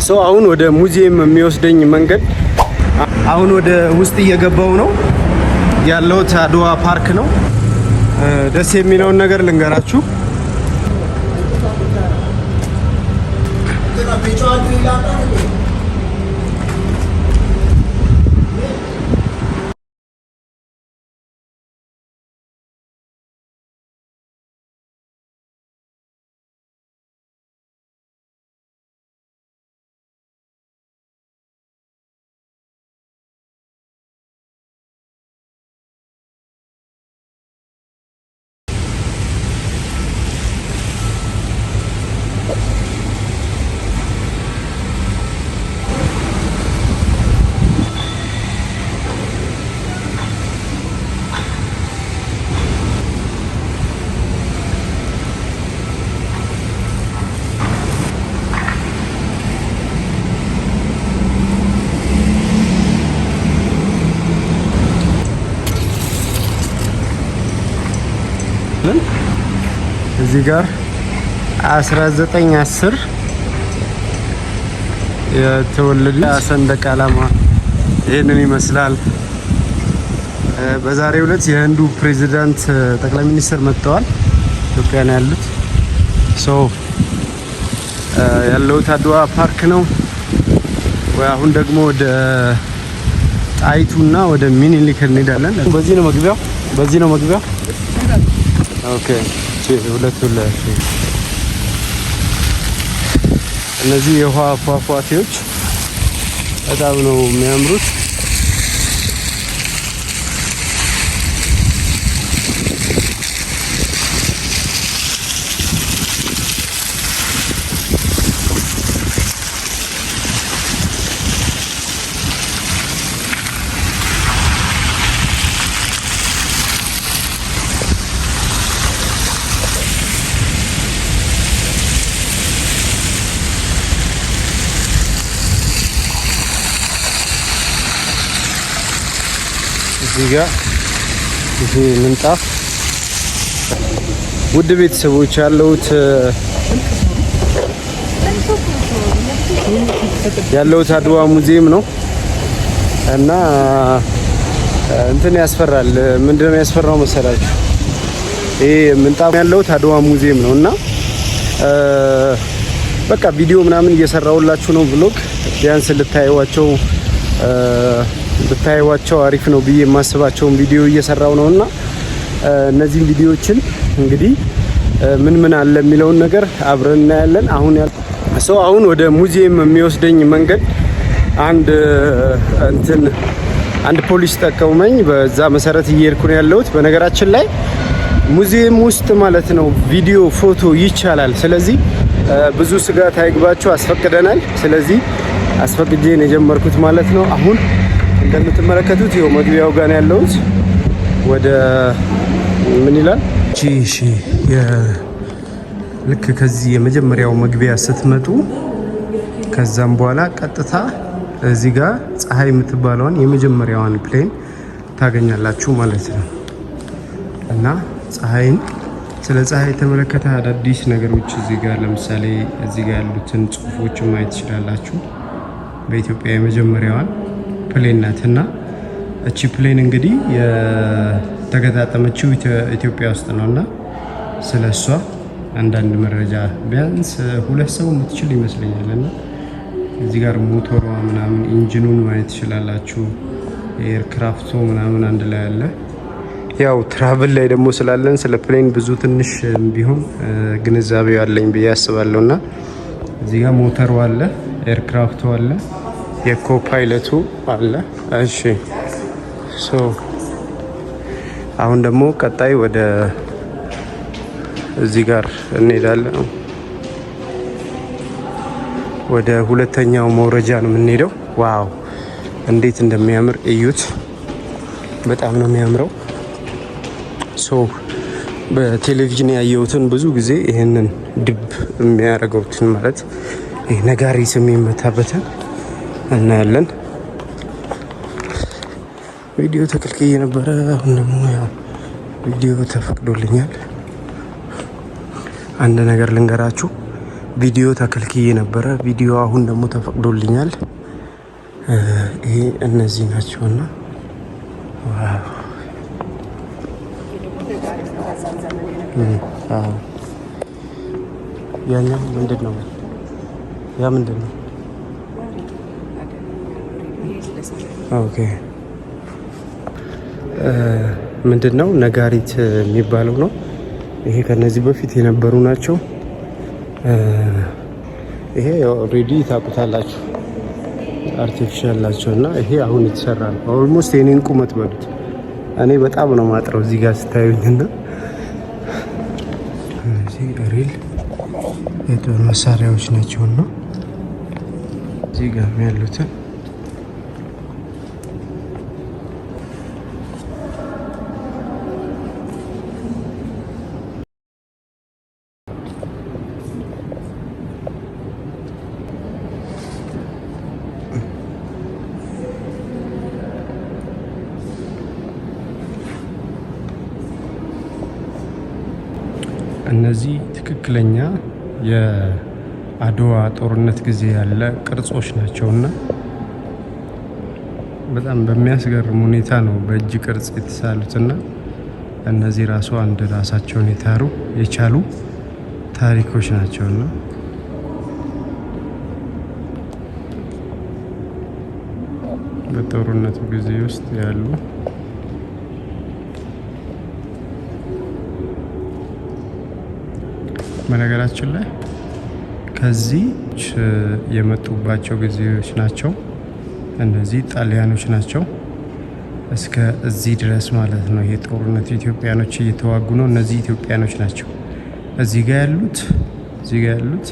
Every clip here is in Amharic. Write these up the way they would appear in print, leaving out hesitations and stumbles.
ሰው አሁን ወደ ሙዚየም የሚወስደኝ መንገድ አሁን ወደ ውስጥ እየገባው ነው ያለው። አድዋ ፓርክ ነው። ደስ የሚለውን ነገር ልንገራችሁ። እዚህ ጋር 1910 የተወለደ ሰንደቅ ዓላማ ይሄንን ይመስላል። በዛሬው ዕለት የህንዱ ፕሬዝዳንት ጠቅላይ ሚኒስትር መጥተዋል። ኢትዮጵያ ነው ያሉት። ያለው አድዋ ፓርክ ነው። አሁን ደግሞ ወደ ጣይቱና ወደ ሚኒሊክ እንሄዳለን። በዚህ ነው መግቢያው። ኦኬ ሁለቱን እነዚህ የውሃ ፏፏቴዎች በጣም ነው የሚያምሩት። እዚህ ጋር ይሄ ምንጣፍ ውድ ቤተሰቦች ያለውት አድዋ ሙዚየም ነው እና እንትን ያስፈራል። ምንድነው ያስፈራው መሰላችሁ? ይሄ ምንጣፍ ያለውት አድዋ ሙዚየም ነው እና በቃ ቪዲዮ ምናምን እየሰራውላችሁ ነው ብሎግ ቢያንስ ብታዩዋቸው አሪፍ ነው ብዬ የማስባቸውን ቪዲዮ እየሰራው ነውና እነዚህን ቪዲዮዎችን እንግዲህ ምን አለ የሚለውን ነገር አብረን እናያለን። አሁን ወደ ሙዚየም የሚወስደኝ መንገድ አንድ ፖሊስ ጠቀመኝ። በዛ መሰረት እየሄድኩ ነው ያለሁት። በነገራችን ላይ ሙዚየም ውስጥ ማለት ነው ቪዲዮ፣ ፎቶ ይቻላል። ስለዚህ ብዙ ስጋት አይግባችሁ፣ አስፈቅደናል። ስለዚህ አስፈቅጄ ነው የጀመርኩት ማለት ነው። አሁን እንደምትመለከቱት ይኸው መግቢያው ጋር ነው ያለሁት። ወደ ምን ይላል? እሺ ልክ ከዚህ የመጀመሪያው መግቢያ ስትመጡ ከዛም በኋላ ቀጥታ እዚህ ጋር ፀሐይ የምትባለውን የመጀመሪያዋን ፕሌን ታገኛላችሁ ማለት ነው። እና ስለ ፀሐይ የተመለከተ አዳዲስ ነገሮች እዚህ ጋር ለምሳሌ እዚህ ጋር ያሉትን ጽሁፎችን ማየት ትችላላችሁ። በኢትዮጵያ የመጀመሪያዋን ፕሌን ናትና እቺ ፕሌን እንግዲህ የተገጣጠመችው ኢትዮጵያ ውስጥ ነውና ስለሷ አንዳንድ መረጃ ቢያንስ 2 ሰው የምትችል ይመስለኛልና እዚህ ጋር ሞተሯ ምናምን ኢንጂኑን ማየት ትችላላችሁ። ኤርክራፍቱ ምናምን አንድ ላይ አለ። ያው ትራቭል ላይ ደግሞ ስላለን ስለ ፕሌን ብዙ ትንሽ ቢሆን ግንዛቤው አለኝ ብዬ አስባለሁና እዚህ ጋር ሞተሩ አለ፣ ኤርክራፍቱ አለ፣ የኮ ፓይለቱ አለ። እሺ አሁን ደግሞ ቀጣይ ወደ እዚህ ጋር እንሄዳለን። ወደ ሁለተኛው መውረጃ ነው የምንሄደው። ዋው እንዴት እንደሚያምር እዩት። በጣም ነው የሚያምረው። በቴሌቪዥን ያየሁትን ብዙ ጊዜ ይሄንን ድብ የሚያደርገውትን ማለት ይሄ ነጋሪት የሚመታበትን እናያለን። ቪዲዮ ተከልክዬ ነበረ። አሁን ደግሞ ያው ቪዲዮ ተፈቅዶልኛል። አንድ ነገር ልንገራችሁ፣ ቪዲዮ ተከልክዬ ነበረ። ቪዲዮ አሁን ደግሞ ተፈቅዶልኛል። ይሄ እነዚህ ናቸውና ዋው ያኛው ምንድን ነው? ያ ምንድን ነው? ኦኬ ምንድን ነው? ነጋሪት የሚባለው ነው። ይሄ ከነዚህ በፊት የነበሩ ናቸው። ይሄ ኦልሬዲ ታውቁታላችሁ፣ አርቲፊሻል ናቸው እና ይሄ አሁን የተሰራ ነው። ኦልሞስት የኔን ቁመት በሉት። እኔ በጣም ነው ማጥረው እዚህ ጋር ስታዩኝና እነዚህ ሪል የጦር መሳሪያዎች ናቸውና እዚህ ጋር ያሉትን እነዚህ ትክክለኛ የአድዋ ጦርነት ጊዜ ያለ ቅርጾች ናቸውና በጣም በሚያስገርም ሁኔታ ነው በእጅ ቅርጽ የተሳሉትና እነዚህ ራሱ አንድ ራሳቸውን የቻሉ ታሪኮች ናቸውና በጦርነቱ ጊዜ ውስጥ ያሉ በነገራችን ላይ ከዚህ የመጡባቸው ጊዜዎች ናቸው። እነዚህ ጣሊያኖች ናቸው እስከ እዚህ ድረስ ማለት ነው። ይሄ ጦርነት ኢትዮጵያኖች እየተዋጉ ነው። እነዚህ ኢትዮጵያኖች ናቸው። እዚህ ጋር ያሉት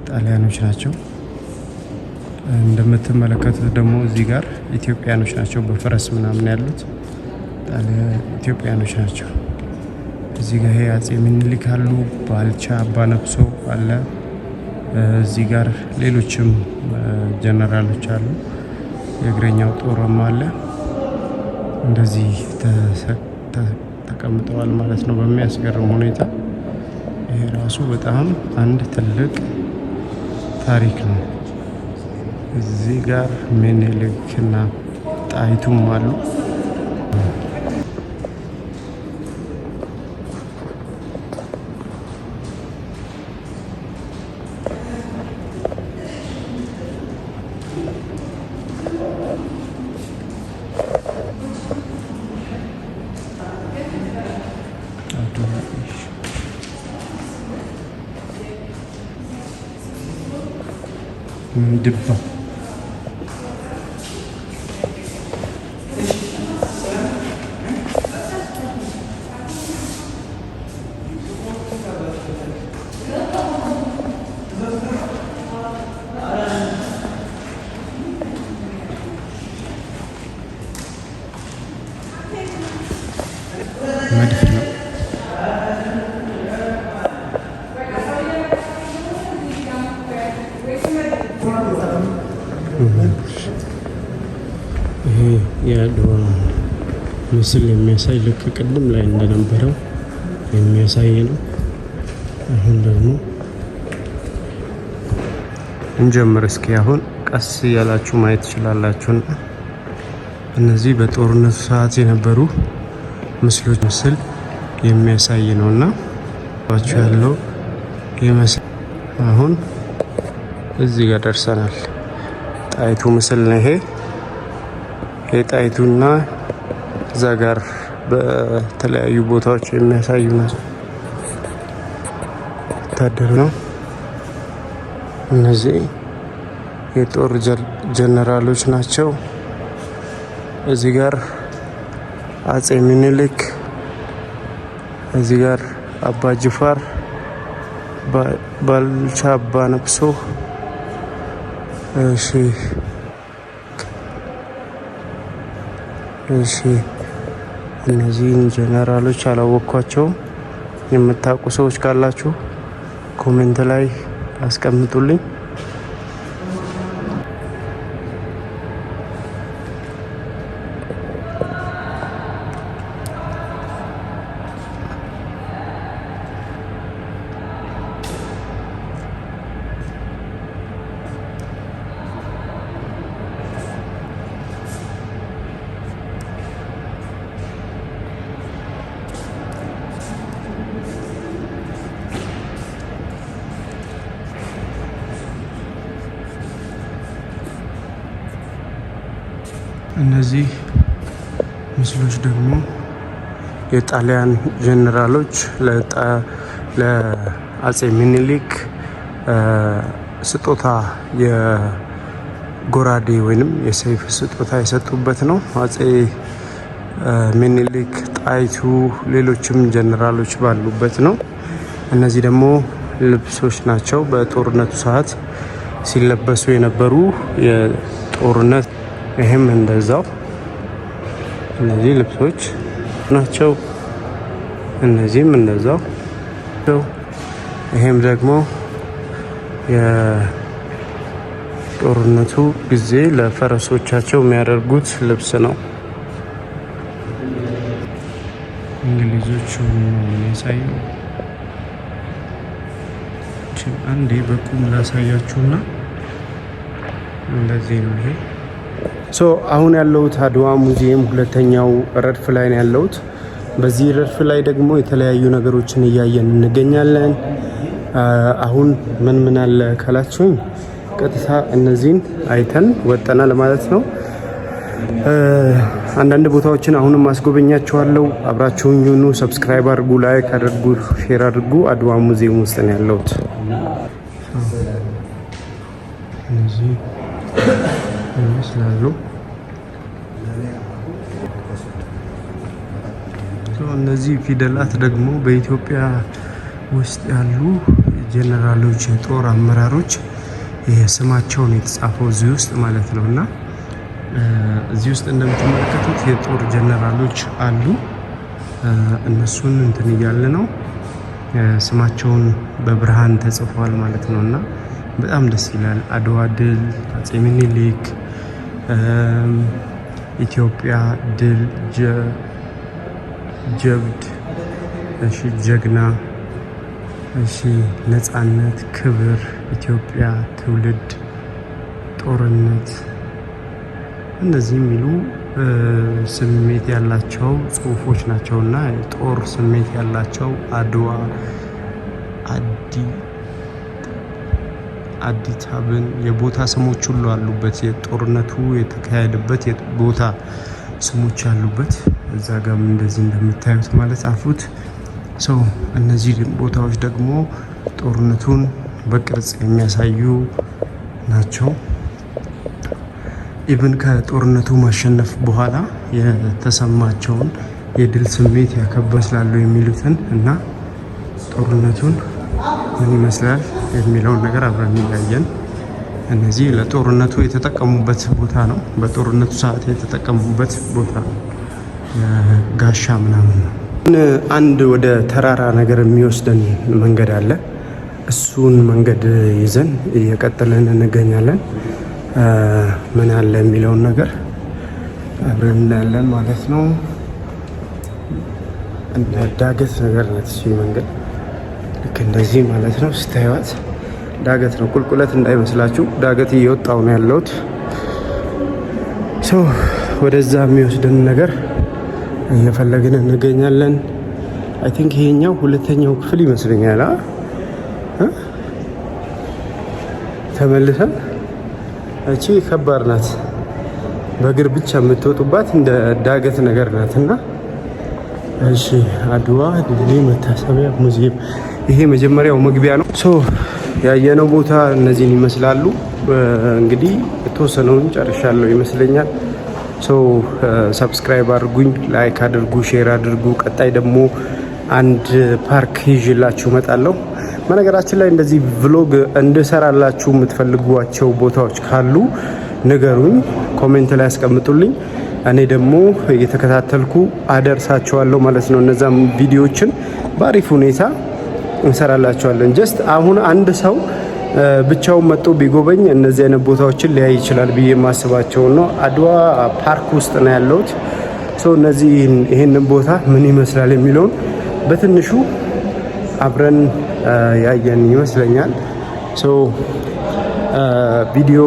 ጣሊያኖች ናቸው። እንደምትመለከቱት ደግሞ እዚህ ጋር ኢትዮጵያኖች ናቸው። በፈረስ ምናምን ያሉት ኢትዮጵያኖች ናቸው። እዚህ ጋር አፄ ምኒልክ አሉ። ባልቻ አባነፍሶ አለ። እዚህ ጋር ሌሎችም ጀነራሎች አሉ። የእግረኛው ጦርም አለ። እንደዚህ ተቀምጠዋል ማለት ነው በሚያስገርም ሁኔታ። ይሄ ራሱ በጣም አንድ ትልቅ ታሪክ ነው። እዚህ ጋር ምኒልክና ጣይቱም አሉ። ድባ መድፍ ነው። ይሄ የአድዋ ምስል የሚያሳይ ልክ ቅድም ላይ እንደነበረው የሚያሳይ ነው። አሁን ደግሞ እንጀምር እስኪ። አሁን ቀስ እያላችሁ ማየት ትችላላችሁና እነዚህ በጦርነቱ ሰዓት የነበሩ ምስል የሚያሳይ ነውና ባችሁ ያለው ይመስል አሁን እዚህ ጋር ደርሰናል። ጣይቱ ምስል ነው ይሄ። የጣይቱና እዛ ጋር በተለያዩ ቦታዎች የሚያሳዩ ናቸው። ወታደር ነው። እነዚህ የጦር ጀነራሎች ናቸው። እዚህ ጋር አፄ ምኒልክ፣ እዚህ ጋር አባ ጅፋር፣ ባልቻ አባ ነፍሶ። እሺ እነዚህን ጀነራሎች አላወቅኳቸውም። የምታውቁ ሰዎች ካላችሁ ኮሜንት ላይ አስቀምጡልኝ። እነዚህ ምስሎች ደግሞ የጣሊያን ጀነራሎች ለአጼ ሚኒሊክ ስጦታ የጎራዴ ወይንም የሰይፍ ስጦታ የሰጡበት ነው። አጼ ሚኒሊክ፣ ጣይቱ፣ ሌሎችም ጀነራሎች ባሉበት ነው። እነዚህ ደግሞ ልብሶች ናቸው። በጦርነቱ ሰዓት ሲለበሱ የነበሩ የጦርነት ይህም እንደዛው እነዚህ ልብሶች ናቸው። እነዚህም እንደዛው። ይሄም ደግሞ የጦርነቱ ጊዜ ለፈረሶቻቸው የሚያደርጉት ልብስ ነው። እንግሊዞቹ የሚያሳየው አንዴ በቁም ላሳያችሁና እንደዚህ ነው። ይሄ አሁን ያለሁት አድዋ ሙዚየም ሁለተኛው ረድፍ ላይ ነው ያለሁት። በዚህ ረድፍ ላይ ደግሞ የተለያዩ ነገሮችን እያየን እንገኛለን። አሁን ምን አለ ካላችሁኝ ቀጥታ እነዚህን አይተን ወጠናል ማለት ነው። አንዳንድ ቦታዎችን አሁንም አስጎበኛችኋለሁ። አብራችሁኝ ሁኑ። ሰብስክራይብ አድርጉ፣ ላይክ አድርጉ፣ ሼር አድርጉ። አድዋ ሙዚየም ውስጥ ነው ያለሁት። እነዚህ ይመስላሉ። እነዚህ ፊደላት ደግሞ በኢትዮጵያ ውስጥ ያሉ ጀነራሎች፣ የጦር አመራሮች ስማቸውን የተጻፈው እዚህ ውስጥ ማለት ነው። እና እዚህ ውስጥ እንደምትመለከቱት የጦር ጀነራሎች አሉ። እነሱን እንትን እያለ ነው። ስማቸውን በብርሃን ተጽፏል ማለት ነው። እና በጣም ደስ ይላል። አድዋ ድል፣ አጼ ሚኒሊክ፣ ኢትዮጵያ ድል፣ ጀብድ፣ እሺ፣ ጀግና፣ እሺ፣ ነጻነት፣ ክብር፣ ኢትዮጵያ፣ ትውልድ፣ ጦርነት፣ እነዚህ የሚሉ ስሜት ያላቸው ጽሁፎች ናቸውና ጦር ስሜት ያላቸው አድዋ፣ አዲታብን የቦታ ስሞች ሁሉ አሉበት። የጦርነቱ የተካሄደበት ቦታ ስሞች ያሉበት እዛ ጋም እንደዚህ እንደምታዩት ማለት ጻፉት። እነዚህ ቦታዎች ደግሞ ጦርነቱን በቅርጽ የሚያሳዩ ናቸው። ኢቭን ከጦርነቱ ማሸነፍ በኋላ የተሰማቸውን የድል ስሜት ያከበስላሉ የሚሉትን እና ጦርነቱን ምን ይመስላል የሚለውን ነገር አብረን እያየን እነዚህ ለጦርነቱ የተጠቀሙበት ቦታ ነው። በጦርነቱ ሰዓት የተጠቀሙበት ቦታ ነው። ጋሻ ምናምን ነው። አንድ ወደ ተራራ ነገር የሚወስደን መንገድ አለ። እሱን መንገድ ይዘን እየቀጠለን እንገኛለን። ምን አለ የሚለውን ነገር አብረን እናያለን ማለት ነው። እንደ ዳገት ነገር ናት እሱ መንገድ ልክ እንደዚህ ማለት ነው። ስታዩት ዳገት ነው፣ ቁልቁለት እንዳይመስላችሁ። ዳገት እየወጣው ነው ያለሁት። ወደዛ የሚወስድን ነገር እየፈለግን እንገኛለን። አይ ቲንክ ይሄኛው ሁለተኛው ክፍል ይመስለኛል። ተመልሰን እቺ ከባድ ናት፣ በእግር ብቻ የምትወጡባት እንደ ዳገት ነገር ናት። እና እሺ አድዋ ድል መታሰቢያ ሙዚየም ይሄ መጀመሪያው መግቢያ ነው። ያየነው ቦታ እነዚህን ይመስላሉ። እንግዲህ የተወሰነውን ጨርሻለሁ ይመስለኛል። ሰብስክራይብ አድርጉኝ፣ ላይክ አድርጉ፣ ሼር አድርጉ። ቀጣይ ደግሞ አንድ ፓርክ ይዤላችሁ እመጣለሁ። በነገራችን ላይ እንደዚህ ቭሎግ እንድሰራላችሁ የምትፈልጓቸው ቦታዎች ካሉ ንገሩኝ፣ ኮሜንት ላይ ያስቀምጡልኝ። እኔ ደግሞ እየተከታተልኩ አደርሳቸዋለሁ ማለት ነው። እነዛም ቪዲዮዎችን በአሪፍ ሁኔታ እንሰራላቸዋለን። ጀስት አሁን አንድ ሰው ብቻውን መጥቶ ቢጎበኝ እነዚህ አይነት ቦታዎችን ሊያይ ይችላል ብዬ የማስባቸው ነው። አድዋ ፓርክ ውስጥ ነው ያለሁት። እነዚህ ይህንን ቦታ ምን ይመስላል የሚለውን በትንሹ አብረን ያየን ይመስለኛል። ቪዲዮ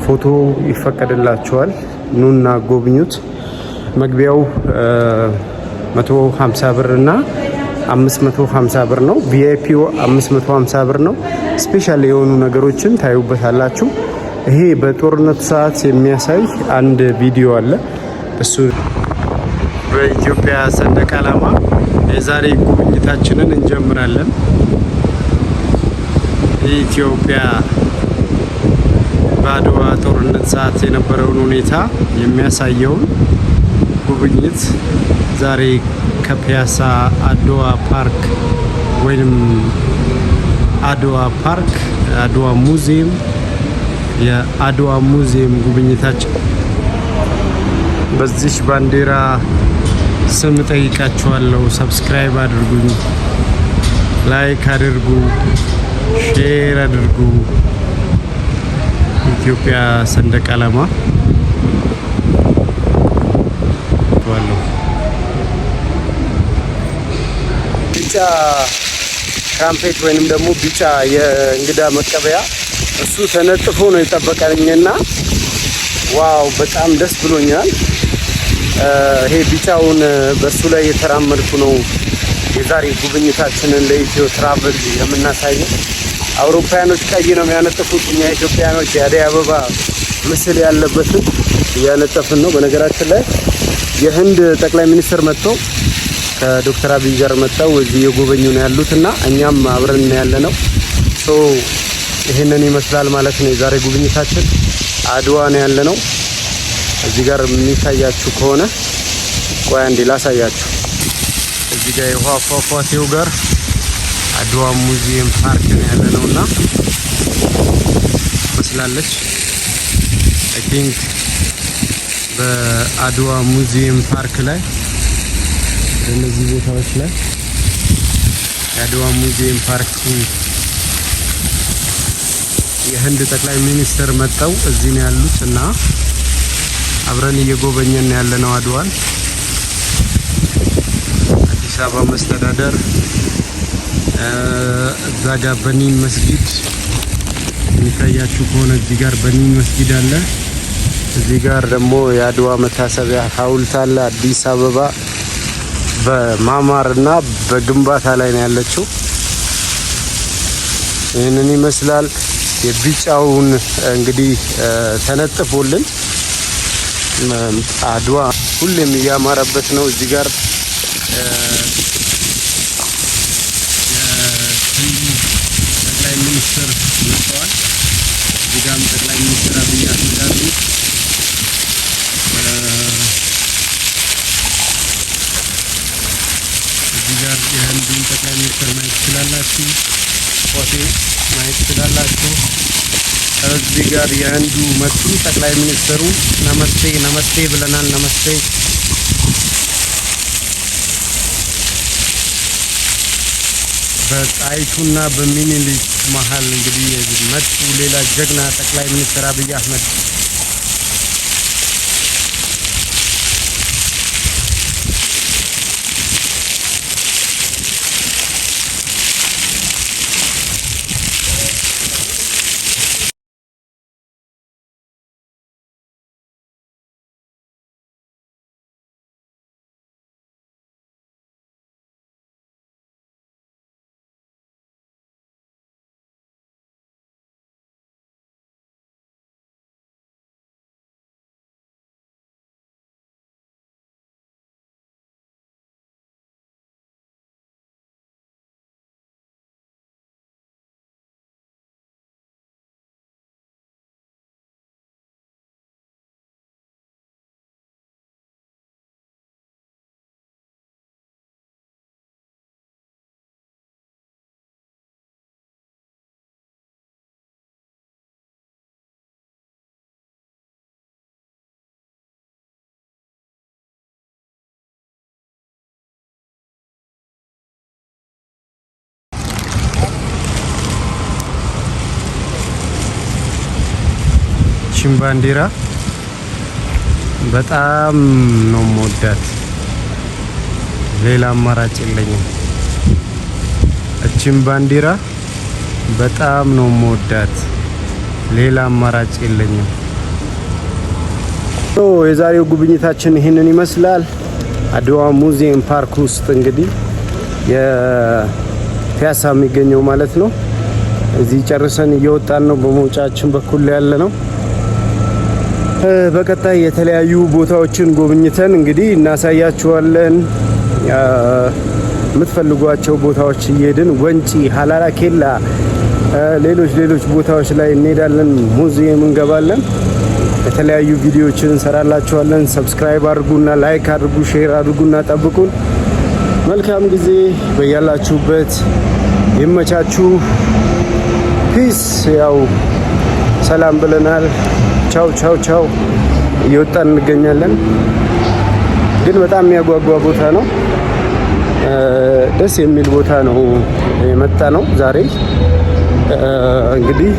ፎቶ ይፈቀድላቸዋል፣ ኑና ጎብኙት። መግቢያው 150 ብር እና 550 ብር ነው። ቪአይፒው 550 ብር ነው። ስፔሻል የሆኑ ነገሮችን ታዩበታላችሁ። ይሄ በጦርነቱ ሰዓት የሚያሳይ አንድ ቪዲዮ አለ። እሱ በኢትዮጵያ ሰንደቅ ዓላማ የዛሬ ጉብኝታችንን እንጀምራለን። ኢትዮጵያ በአድዋ ጦርነት ሰዓት የነበረውን ሁኔታ የሚያሳየውን ጉብኝት ዛሬ ከፒያሳ አድዋ ፓርክ ወይም አድዋ ፓርክ አድዋ ሙዚየም የአድዋ ሙዚየም ጉብኝታችን በዚህ ባንዲራ ስም ጠይቃችኋለሁ። ሰብስክራይብ አድርጉኝ፣ ላይክ አድርጉ፣ ሼር አድርጉ። ኢትዮጵያ ሰንደቅ ዓላማ ዋለው ቢጫ ትራምፔት ወይንም ደግሞ ቢጫ የእንግዳ መቀበያ እሱ ተነጥፎ ነው የጠበቀኝና ዋው በጣም ደስ ብሎኛል። ይሄ ቢጫውን በሱ ላይ የተራመድኩ ነው የዛሬ ጉብኝታችንን ለኢትዮ ትራቨል የምናሳየው። አውሮፓውያኖች ቀይ ነው የሚያነጥፉት፣ እኛ ኢትዮጵያኖች የአደይ አበባ ምስል ያለበትን እያነጠፍን ነው። በነገራችን ላይ የህንድ ጠቅላይ ሚኒስትር መጥተው ከዶክተር አብይ ጋር መጥተው እዚህ የጎበኙ ነው ያሉትና እኛም አብረን ያለ ነው። ሶ ይሄንን ይመስላል ማለት ነው የዛሬ ጉብኝታችን። አድዋ ነው ያለ ነው። እዚህ ጋር የሚታያችሁ ከሆነ ቆይ አንዴ ላሳያችሁ። እዚህ ጋር የውሃ ፏፏቴው ጋር አድዋ ሙዚየም ፓርክ ነው ያለ ነውና መስላለች። አይ ቲንክ በአድዋ ሙዚየም ፓርክ ላይ በእነዚህ ቦታዎች ላይ የአድዋ ሙዚየም ፓርክ የህንድ ጠቅላይ ሚኒስትር መጥተው እዚህ ነው ያሉት እና አብረን እየጎበኘን ያለነው አድዋን። አዲስ አበባ መስተዳደር እዛ ጋር በኒን መስጊድ የሚታያችሁ ከሆነ እዚህ ጋር በኒን መስጊድ አለ። እዚህ ጋር ደግሞ የአድዋ መታሰቢያ ሐውልት አለ። አዲስ አበባ በማማርና በግንባታ ላይ ነው ያለችው። ይህንን ይመስላል። የቢጫውን እንግዲህ ተነጥፎልን አድዋ ሁሌም እያማረበት ነው። እዚህ ጋር ጠቅላይ ሚኒስትር መጥተዋል። እዚህ ጋርም ጠቅላይ ሚኒስትር አብይ አህመድ አሉ። እዚህ ጋር የህንዱን ጠቅላይ ሚኒስትር ማየት ትችላላችሁ። ፎቶ ማየት ትችላላችሁ። እዚህ ጋር የህንዱ መጡ ጠቅላይ ሚኒስትሩ ነመስቴ ነመስቴ ብለናል። ነመስቴ በጣይቱና በሚኒሊክ መሀል እንግዲህ መጡ ሌላ ጀግና ጠቅላይ ሚኒስትር አብይ አህመድ። ይህችን ባንዲራ በጣም ነው የምወዳት። ሌላ አማራጭ የለኝም። ይህችን ባንዲራ በጣም ነው የምወዳት። ሌላ አማራጭ የለኝም። የዛሬው ጉብኝታችን ይህንን ይመስላል። አድዋ ሙዚየም ፓርክ ውስጥ እንግዲህ የፒያሳ የሚገኘው ማለት ነው። እዚህ ጨርሰን እየወጣን ነው። በመውጫችን በኩል ያለ ነው። በቀጣይ የተለያዩ ቦታዎችን ጎብኝተን እንግዲህ እናሳያችኋለን። የምትፈልጓቸው ቦታዎች እየሄድን ወንጪ፣ ሀላላ ኬላ፣ ሌሎች ቦታዎች ላይ እንሄዳለን። ሙዚየም እንገባለን። የተለያዩ ቪዲዮዎችን እንሰራላችኋለን። ሰብስክራይብ አድርጉና ላይክ አድርጉ፣ ሼር አድርጉና ጠብቁን። መልካም ጊዜ በያላችሁበት ይመቻችሁ። ፒስ። ያው ሰላም ብለናል። ቻው። እየወጣን እንገኛለን። ግን በጣም የሚያጓጓ ቦታ ነው። ደስ የሚል ቦታ ነው የመጣ ነው ዛሬ እንግዲህ